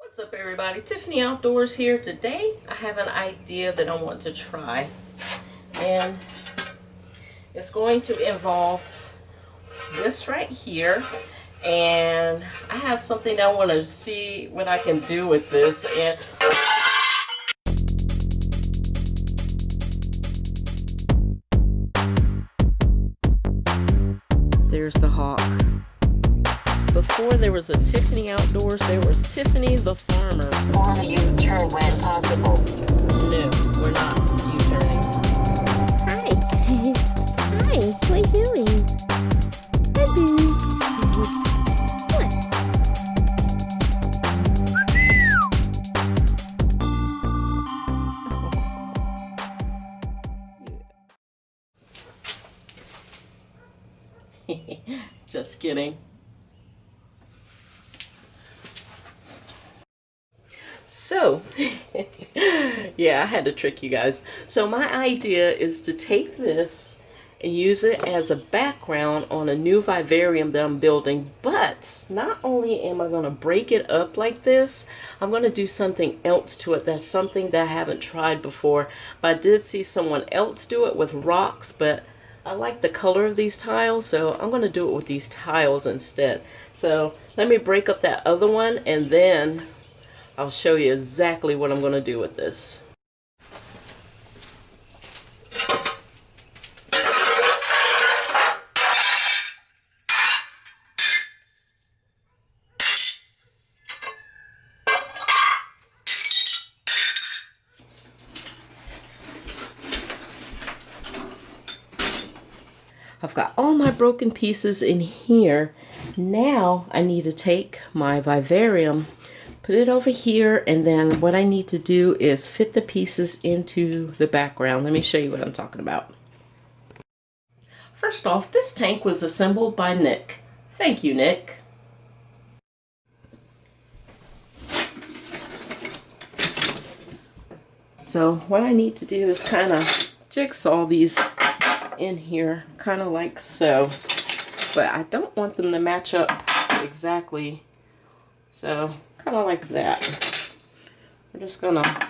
What's up everybody, Tiffany Outdoors here. Today I have an idea that I want to try, and it's going to involve this right here, and I have something I want to see what I can do with this. And there's the hawk. Before there was a Tiffany Outdoors, there was Tiffany the farmer. Follow U-turn when possible. No, we're not U-turning. Hi. Hi, what are you doing? Hi, Boo. What? Just kidding. So, yeah, I had to trick you guys. So my idea is to take this and use it as a background on a new vivarium that I'm building. But not only am I going to break it up like this, I'm going to do something else to it. That's something that I haven't tried before. But I did see someone else do it with rocks, but I like the color of these tiles, so I'm going to do it with these tiles instead. So let me break up that other one, and then I'll show you exactly what I'm going to do with this. I've got all my broken pieces in here. Now I need to take my vivarium, put it over here, and then what I need to do is fit the pieces into the background. Let me show you what I'm talking about. First off, this tank was assembled by Nick. Thank you, Nick. So what I need to do is kind of jigsaw these in here, kind of like so. But I don't want them to match up exactly. So kind of like that. We're just gonna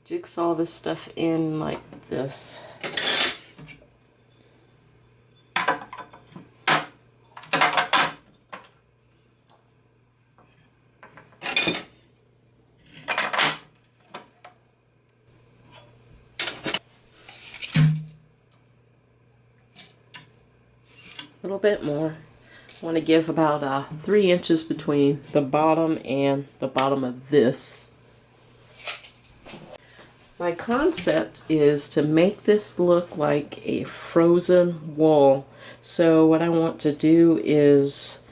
jigsaw this stuff in like this. A little bit more. I want to give about 3 inches between the bottom and the bottom of this. My concept is to make this look like a frozen wall. So what I want to do is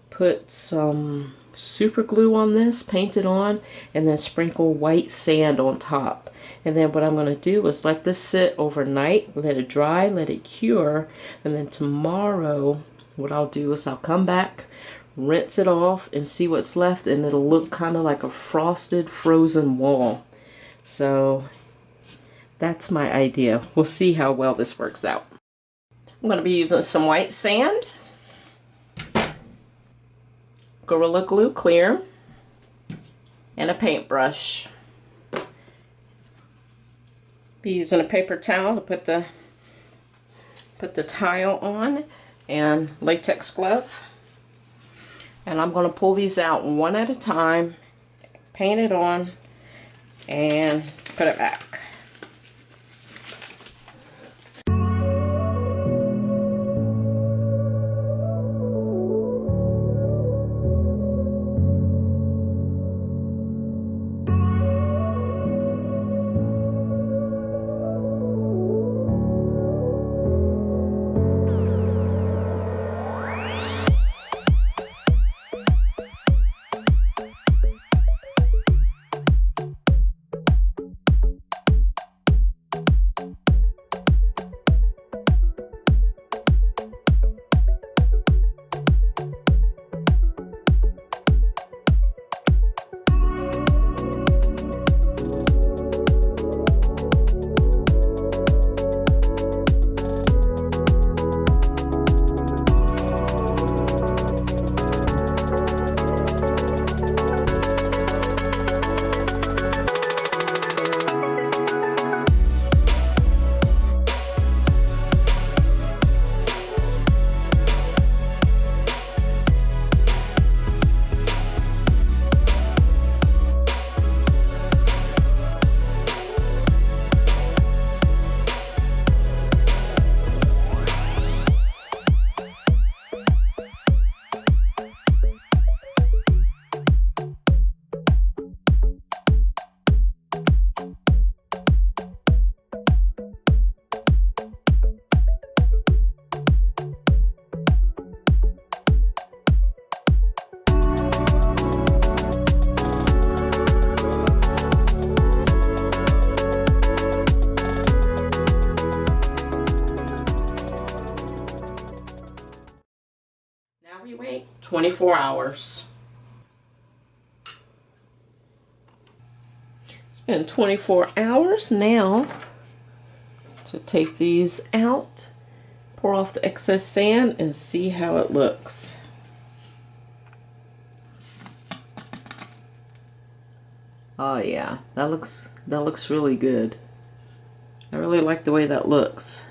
put some super glue on this, paint it on, and then sprinkle white sand on top. And then what I'm going to do is let this sit overnight, let it dry, let it cure, and then tomorrow what I'll do is I'll come back, rinse it off, and see what's left, and it'll look kind of like a frosted frozen wall. So that's my idea. We'll see how well this works out. I'm going to be using some white sand, Gorilla Glue clear, and a paintbrush. Be using a paper towel to put the tile on, and latex glove. And I'm going to pull these out one at a time, paint it on, and put it back. 24 hours. It's been 24 hours now to take these out, pour off the excess sand, and see how it looks. Oh yeah, that looks really good. I really like the way that looks.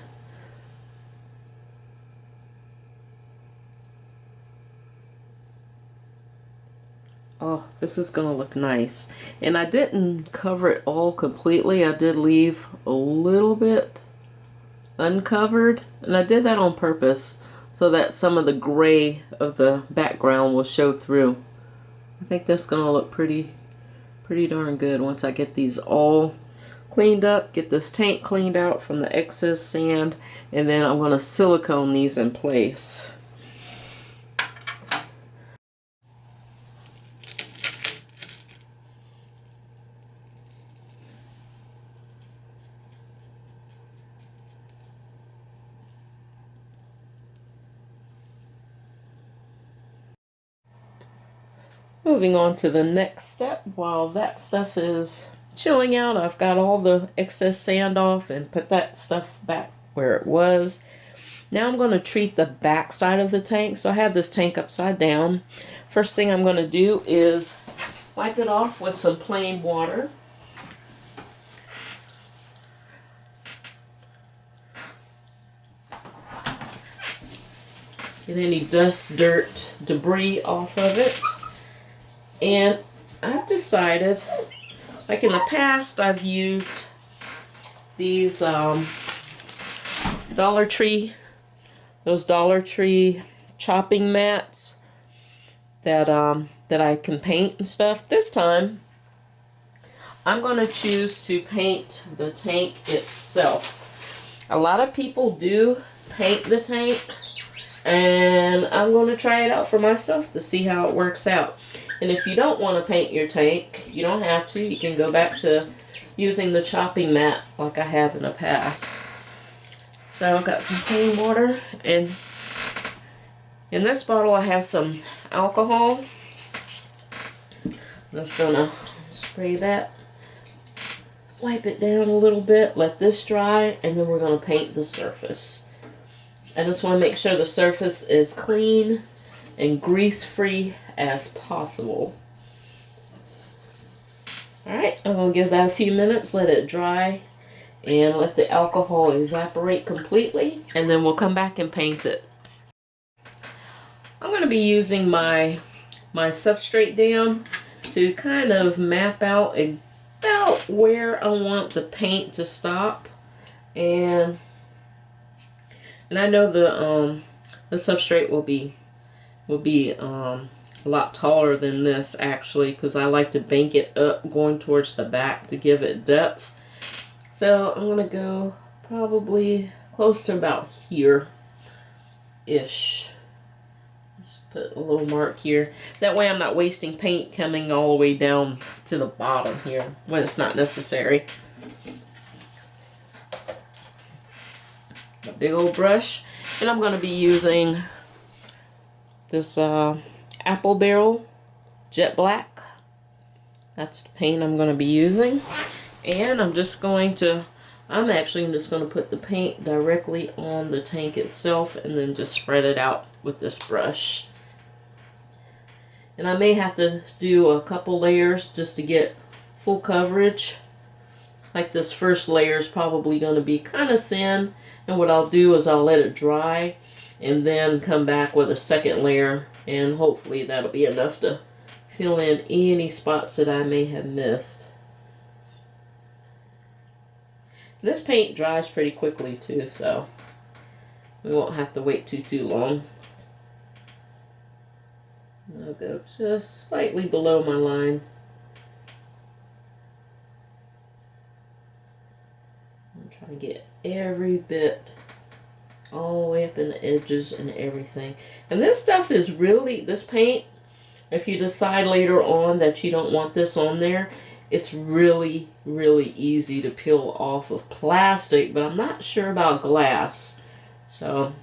Oh, this is gonna look nice. And I didn't cover it all completely. I did leave a little bit uncovered, and I did that on purpose so that some of the gray of the background will show through. I think that's gonna look pretty darn good once I get these all cleaned up, get this tank cleaned out from the excess sand, and then I'm gonna silicone these in place. Moving on to the next step, while that stuff is chilling out, I've got all the excess sand off and put that stuff back where it was. Now I'm going to treat the back side of the tank. So I have this tank upside down. First thing I'm going to do is wipe it off with some plain water. Get any dust, dirt, debris off of it. And I've decided, like in the past, I've used these Dollar Tree chopping mats that I can paint and stuff. This time, I'm going to choose to paint the tank itself. A lot of people do paint the tank, and I'm going to try it out for myself to see how it works out. And if you don't want to paint your tank, you don't have to. You can go back to using the chopping mat like I have in the past. So I've got some plain water, and in this bottle I have some alcohol. I'm just going to spray that, wipe it down a little bit, let this dry, and then we're going to paint the surface. I just want to make sure the surface is clean and grease-free as possible. Alright, I'm going to give that a few minutes, let it dry, and let the alcohol evaporate completely, and then we'll come back and paint it. I'm going to be using my substrate dam to kind of map out about where I want the paint to stop, and I know the substrate will be a lot taller than this, actually, because I like to bank it up going towards the back to give it depth. So I'm going to go probably close to about here-ish. Just put a little mark here. That way I'm not wasting paint coming all the way down to the bottom here when it's not necessary. A big old brush. And I'm going to be using this Apple Barrel Jet Black. That's the paint I'm going to be using. And I'm actually just going to put the paint directly on the tank itself and then just spread it out with this brush. And I may have to do a couple layers just to get full coverage. Like this first layer is probably going to be kind of thin, and what I'll do is I'll let it dry and then come back with a second layer, and hopefully that'll be enough to fill in any spots that I may have missed. This paint dries pretty quickly too, so we won't have to wait too long. I'll go just slightly below my line. I'm trying to get every bit all the way up in the edges and everything. And this stuff is really, this paint, if you decide later on that you don't want this on there, it's really easy to peel off of plastic, but I'm not sure about glass. So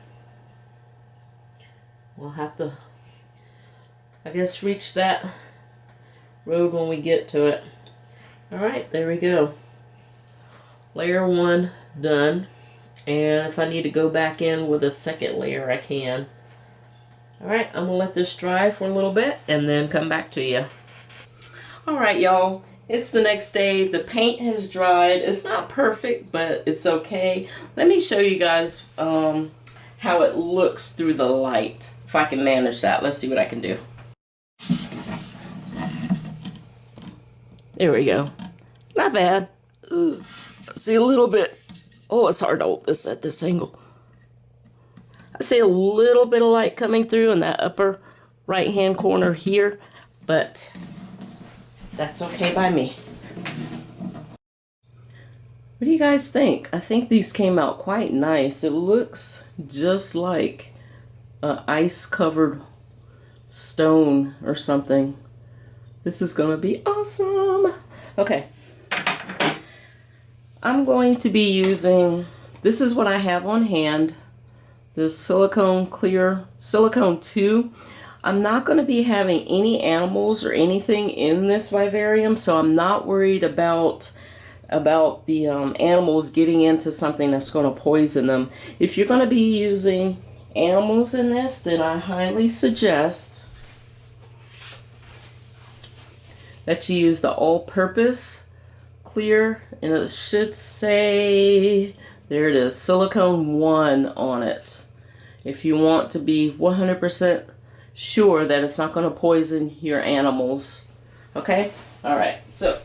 we'll have to I guess reach that road when we get to it. Alright, there we go. Layer 1 done. And if I need to go back in with a second layer, I can. Alright, I'm going to let this dry for a little bit and then come back to you. Alright, y'all. It's the next day. The paint has dried. It's not perfect, but it's okay. Let me show you guys how it looks through the light. If I can manage that. Let's see what I can do. There we go. Not bad. Ugh. See a little bit. Oh, it's hard to hold this at this angle. I see a little bit of light coming through in that upper right-hand corner here, but that's okay by me. What do you guys think? I think these came out quite nice. It looks just like an ice-covered stone or something. This is gonna be awesome. Okay. I'm going to be using, this is what I have on hand, this silicone clear, silicone 2. I'm not going to be having any animals or anything in this vivarium, so I'm not worried about the animals getting into something that's going to poison them. If you're going to be using animals in this, then I highly suggest that you use the all-purpose clear, and it should say, there it is, silicone 1 on it. If you want to be 100% sure that it's not going to poison your animals. Okay? Alright, so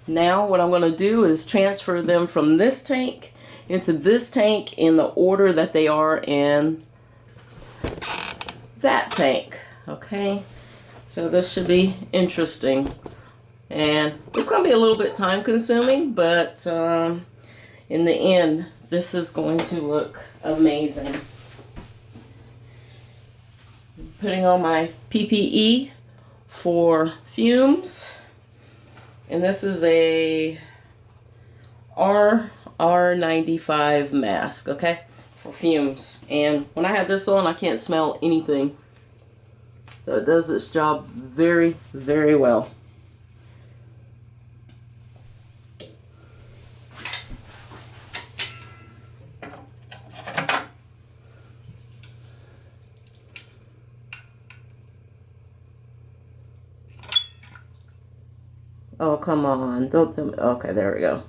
now what I'm going to do is transfer them from this tank into this tank in the order that they are in that tank. Okay? So this should be interesting. And it's going to be a little bit time consuming, but in the end, this is going to look amazing. Putting on my PPE for fumes. And this is a R95 mask, okay? For fumes. And when I have this on, I can't smell anything. So it does its job very, very well. Oh, come on. Don't tell me. Okay, there we go.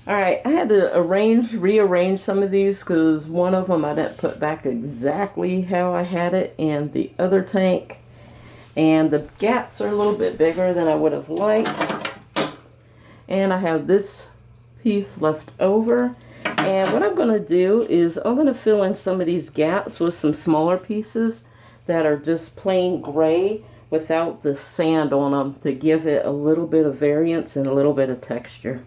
Alright, I had to rearrange some of these because one of them I didn't put back exactly how I had it in the other tank. And the gaps are a little bit bigger than I would have liked. And I have this piece left over. And what I'm going to do is I'm going to fill in some of these gaps with some smaller pieces that are just plain gray without the sand on them to give it a little bit of variance and a little bit of texture.